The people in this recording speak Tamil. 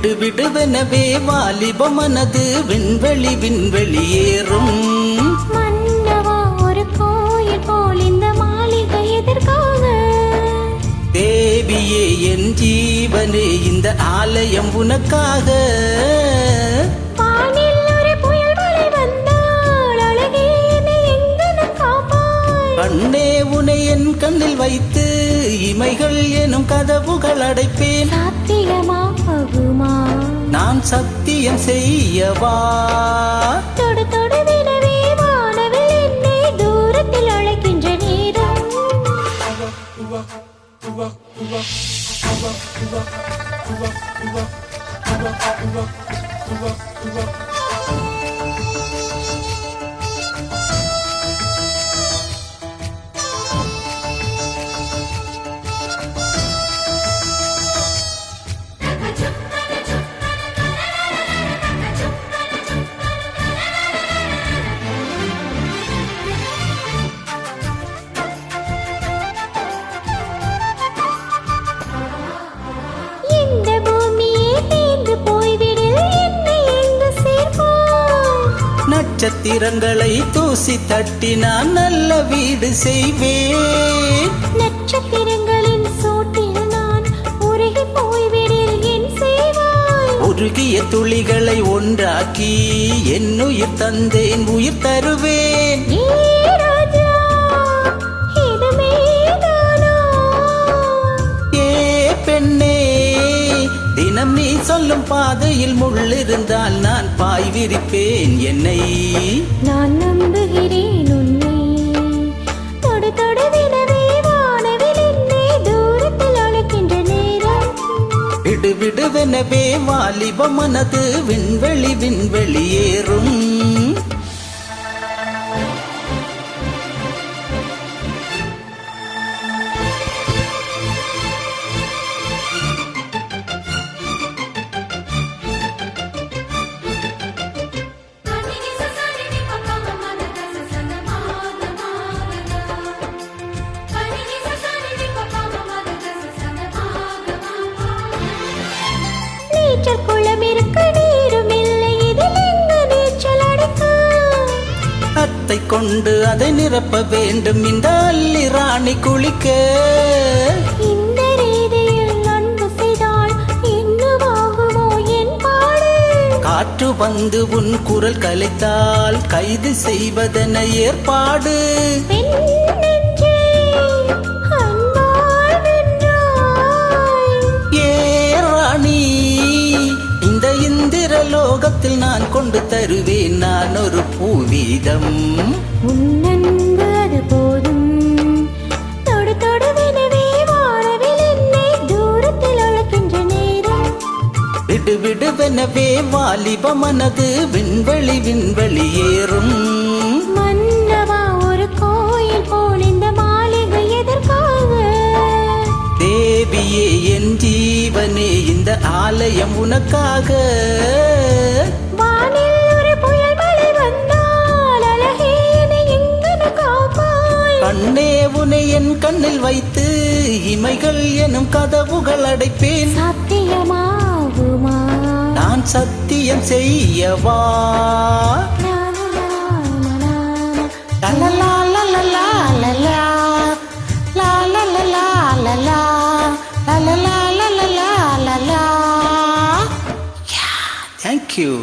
விடு விடுவெனவே வாலிப மனது விண்வெளி விண்வெளியேறும். மன்னவா ஒரு கோயில் போல் இந்த மாளிகை எதற்காக? தேவியே என் ஜீவனே இந்த ஆலயம் உனக்காக. வானில் ஒரு புயல் மழை வந்தால் அழகே என்னை எங்கனம் காப்பாய். கண்ணே உனை என் கண்ணில் வைத்து இமைகள் எனும் கதவுகள் அடைப்பேன். சாத்தியமாகுமா? நான் சத்தியம் செய்யவா? தொடு தொடுவெனவே வானவில் என்னை தூரத்தில் அழைக்கின்ற நேரம். இந்த பூமியே தீர்ந்து போய்விடில் என்னை எங்கு சேர்ப்பாய்? நட்சத்திரங்களை தூசி தட்டி நான் நல்ல வீடு செய்வேன். நட்சத்திரங்களின் சூட்டில் நான் உருகி போய்விடில் என் செய்வாய்? உருகிய துளிகளை ஒன்றாக்கி என் உயிர் தந்தேன் உயிர் தருவேன். ஏ ராஜா, இது மெய்தானா? ஏ பெண்ணே, தினம் நீ சொல்லும் பாதையில் முள்ளிருந்தால் நான் பாய் விரிப்பேன் என்னை. நான் நம்புகிறேன் உன்னை. தொடு தொடுவெனவே வானவில் என்னை தூரத்தில் அழைக்கின்ற நேரம். விடு விடுவெனவே வாலிப மனது விண்வெளி விண்வெளியேறும். நீச்சல் குளம் இருக்க நீரும் இல்லை, இதில் எங்கு நீச்சல் அடிக்க? அத்தை கொண்டு அதை நிரப்ப வேண்டும் இந்த அல்லி ராணி குளிக்க. இந்த ரீதியில் அன்பு செய்தால் என்னவாகுமோ என் பாடு? காற்று வந்து உன் குரல் கலைத்தால் கைது செய்வதென ஏற்பாடு. பெண் நெஞ்சே, அன்பால் வென்றாய். ஏ ராணி, இந்த இந்திர லோகத்தில் நான் கொண்டு தருவேன் நான் ஒரு பூவீதம். உன் அன்பு அது போதும். தொடு தொடுவெனவே வானவில் என்னை தூரத்தில் அழைக்கின்ற நேரம். விடு விடுவெனவே வாலிப மனது விண்வெளி விண்வெளியேறும். மன்னவா ஒரு கோயில் போல் இந்த மாளிகை எதற்காக? தேவியே என் ஜீவனே இந்த ஆலயம் உனக்காக. வானில் ஒரு புயல் மழை வந்தால் அழகே என்னை எங்கனம் காப்பாய். கண்ணே உனை என் கண்ணில் வைத்து இமைகள் எனும் கதவுகள் அடைப்பேன். சாத்தியமாகுமா? நான் சத்தியம் செய்யவா? லலலா லலலா லலா, லலலா லலலா, லலலா லலலா லலா. Yeah, thank you.